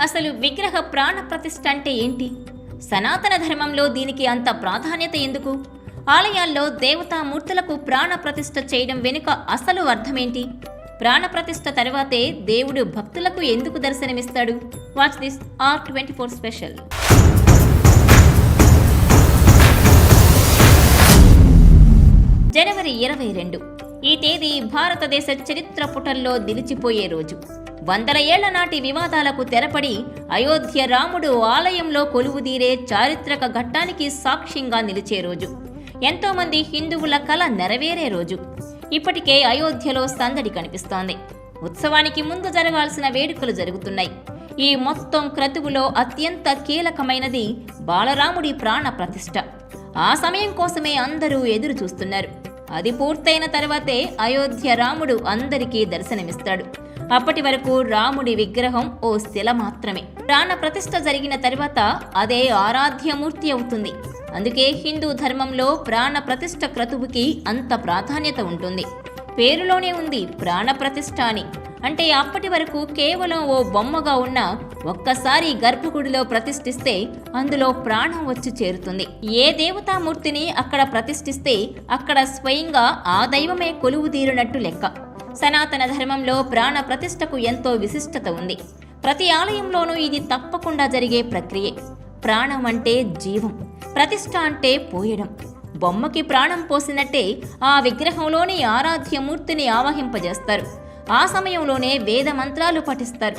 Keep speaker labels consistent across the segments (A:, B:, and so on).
A: అసలు విగ్రహ ప్రాణ ప్రతిష్ఠ అంటే ఏంటి? సనాతన ధర్మంలో దీనికి అంత ప్రాధాన్యత ఎందుకు? ఆలయాల్లో దేవతామూర్తులకు ప్రాణ ప్రతిష్ఠ చేయడం వెనుక అసలు అర్థమేంటి? ప్రాణ ప్రతిష్ఠ తర్వాతే దేవుడు భక్తులకు ఎందుకు దర్శనమిస్తాడు? Watch this R24 special. జనవరి 22 ఈ తేదీ భారతదేశ చరిత్ర పుటల్లో నిలిచిపోయే రోజు. వందల ఏళ్ల నాటి వివాదాలకు తెరపడి అయోధ్య రాముడు ఆలయంలో కొలువుదీరే చారిత్రక ఘట్టానికి సాక్ష్యంగా నిలిచే రోజు. ఎంతో మంది హిందువుల కల నెరవేరే రోజు. ఇప్పటికే అయోధ్యలో సందడి కనిపిస్తోంది. ఉత్సవానికి ముందు జరగాల్సిన వేడుకలు జరుగుతున్నాయి. ఈ మొత్తం క్రతువులో అత్యంత కీలకమైనది బాలరాముడి ప్రాణ ప్రతిష్ఠ. ఆ సమయం కోసమే అందరూ ఎదురు చూస్తున్నారు. అది పూర్తయిన తర్వాతే అయోధ్య రాముడు అందరికీ దర్శనమిస్తాడు. అప్పటి వరకు రాముడి విగ్రహం ఓ శిల మాత్రమే. ప్రాణ ప్రతిష్ఠ జరిగిన తర్వాత అదే ఆరాధ్యమూర్తి అవుతుంది. అందుకే హిందూ ధర్మంలో ప్రాణ ప్రతిష్ఠ క్రతువుకి అంత ప్రాధాన్యత ఉంటుంది. పేరులోనే ఉంది ప్రాణ ప్రతిష్ఠ అని. అంటే అప్పటి వరకు కేవలం ఓ బొమ్మగా ఉన్న ఒక్కసారి గర్భగుడిలో ప్రతిష్ఠిస్తే అందులో ప్రాణం వచ్చి చేరుతుంది. ఏ దేవతామూర్తిని అక్కడ ప్రతిష్ఠిస్తే అక్కడ స్వయంగా ఆ దైవమే కొలువుదీరినట్టు లెక్క. సనాతన ధర్మంలో ప్రాణ ప్రతిష్ఠకు ఎంతో విశిష్టత ఉంది. ప్రతి ఆలయంలోనూ ఇది తప్పకుండా జరిగే ప్రక్రియే. ప్రాణం అంటే జీవం, ప్రతిష్ఠ అంటే పోయడం. బొమ్మకి ప్రాణం పోసినట్టే ఆ విగ్రహంలోని ఆరాధ్యమూర్తిని ఆవహింపజేస్తారు. ఆ సమయంలోనే వేద మంత్రాలు పఠిస్తారు.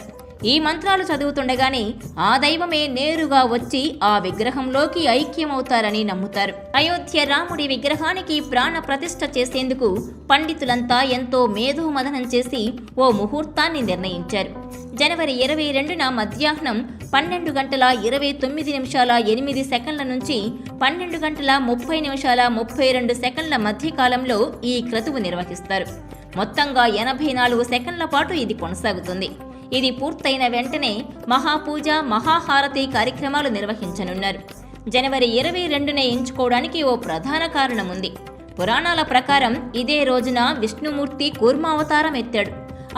A: ఈ మంత్రాలు చదువుతుండగానే ఆ దైవమే నేరుగా వచ్చి ఆ విగ్రహంలోకి ఐక్యమవుతారని నమ్ముతారు. అయోధ్య రాముడి విగ్రహానికి ప్రాణ ప్రతిష్ఠ చేసేందుకు పండితులంతా ఎంతో మేధోమథనం చేసి ఓ ముహూర్తాన్ని నిర్ణయించారు. జనవరి 22న మధ్యాహ్నం 12:29:08 నుంచి 12:30:32 మధ్య కాలంలో ఈ క్రతువు నిర్వహిస్తారు. మొత్తంగా 84 సెకండ్ల పాటు ఇది కొనసాగుతుంది. ఇది పూర్తయిన వెంటనే మహాపూజ, మహాహారతి కార్యక్రమాలు నిర్వహించనున్నారు. జనవరి 22నే ఎంచుకోవడానికి ఓ ప్రధాన కారణం ఉంది. పురాణాల ప్రకారం ఇదే రోజున విష్ణుమూర్తి కూర్మావతారం ఎత్తాడు.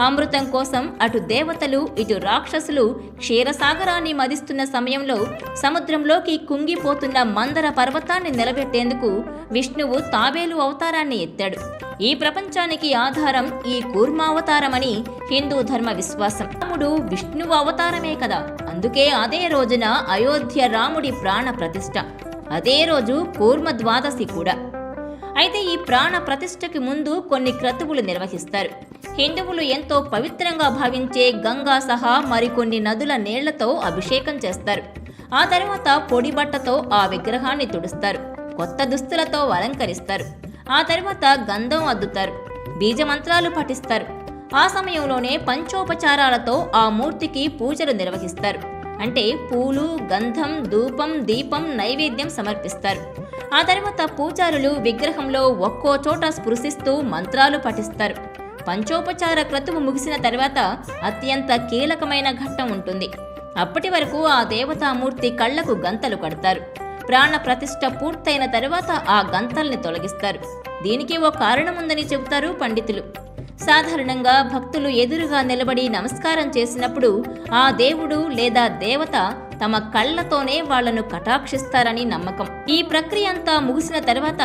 A: అమృతం కోసం అటు దేవతలు ఇటు రాక్షసులు క్షీరసాగరాన్ని మదిస్తున్న సమయంలో సముద్రంలోకి కుంగిపోతున్న మందర పర్వతాన్ని నిలబెట్టేందుకు విష్ణువు తాబేలు అవతారాన్ని ఎత్తాడు. ఈ ప్రపంచానికి ఆధారం ఈ కూర్మావతారమని హిందూ ధర్మ విశ్వాసం. రాముడు విష్ణువు అవతారమే కదా, అందుకే అదే రోజున అయోధ్య రాముడి ప్రాణ ప్రతిష్ఠ. అదే రోజు కూర్మ ద్వాదశి కూడా. అయితే ఈ ప్రాణ ప్రతిష్ఠకి ముందు కొన్ని క్రతువులు నిర్వహిస్తారు. హిందువులు ఎంతో పవిత్రంగా భావించే గంగా సహా మరికొన్ని నదుల నీళ్లతో అభిషేకం చేస్తారు. ఆ తర్వాత పొడి బట్టతో ఆ విగ్రహాన్ని తుడుస్తారు. కొత్త దుస్తులతో అలంకరిస్తారు. ఆ తర్వాత గంధం అద్దుతారు. బీజమంత్రాలు పఠిస్తారు. ఆ సమయంలోనే పంచోపచారాలతో ఆ మూర్తికి పూజలు నిర్వహిస్తారు. అంటే పూలు, గంధం, ధూపం, దీపం, నైవేద్యం సమర్పిస్తారు. ఆ తర్వాత పూజారులు విగ్రహంలో ఒక్కో చోట స్పృశిస్తూ మంత్రాలు పఠిస్తారు. పంచోపచార క్రతువు ముగిసిన తర్వాత అత్యంత కీలకమైన ఘట్టం ఉంటుంది. అప్పటి వరకు ఆ దేవతామూర్తి కళ్లకు గంతలు కడతారు. ప్రాణ ప్రతిష్ఠ పూర్తయిన తర్వాత ఆ గంతల్ని తొలగిస్తారు. దీనికి ఓ కారణముందని చెబుతారు పండితులు. సాధారణంగా భక్తులు ఎదురుగా నిలబడి నమస్కారం చేసినప్పుడు ఆ దేవుడు లేదా దేవత తమ కళ్లతోనే వాళ్లను కటాక్షిస్తారని నమ్మకం. ఈ ప్రక్రియ అంతా ముగిసిన తర్వాత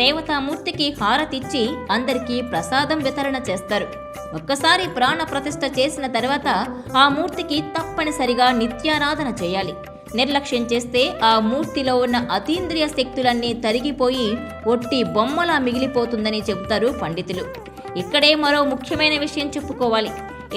A: దేవతామూర్తికి హారతిచ్చి అందరికీ ప్రసాదం వితరణ చేస్తారు. ఒక్కసారి ప్రాణ ప్రతిష్ఠ చేసిన తర్వాత ఆ మూర్తికి తప్పనిసరిగా నిత్యారాధన చేయాలి. నిర్లక్ష్యం చేస్తే ఆ మూర్తిలో ఉన్న అతీంద్రియ శక్తులన్నీ తరిగిపోయి ఒట్టి బొమ్మలా మిగిలిపోతుందని చెబుతారు పండితులు. ఇక్కడే మరో ముఖ్యమైన విషయం చెప్పుకోవాలి.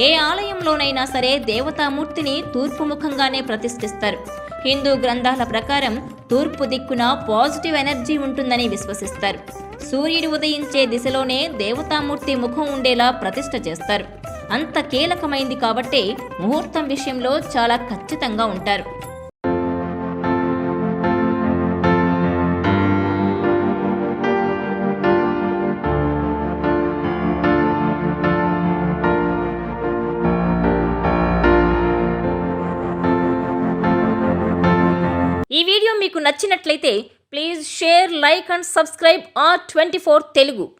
A: ఏ ఆలయంలోనైనా సరే దేవతామూర్తిని తూర్పు ముఖంగానే ప్రతిష్ఠిస్తారు. హిందూ గ్రంథాల ప్రకారం తూర్పు దిక్కున పాజిటివ్ ఎనర్జీ ఉంటుందని విశ్వసిస్తారు. సూర్యుడు ఉదయించే దిశలోనే దేవతామూర్తి ముఖం ఉండేలా ప్రతిష్ఠ చేస్తారు. అంత కీలకమైంది కాబట్టే ముహూర్తం విషయంలో చాలా ఖచ్చితంగా ఉంటారు. ఈ వీడియో మీకు నచ్చినట్లయితే please share, like and subscribe R24 Telugu.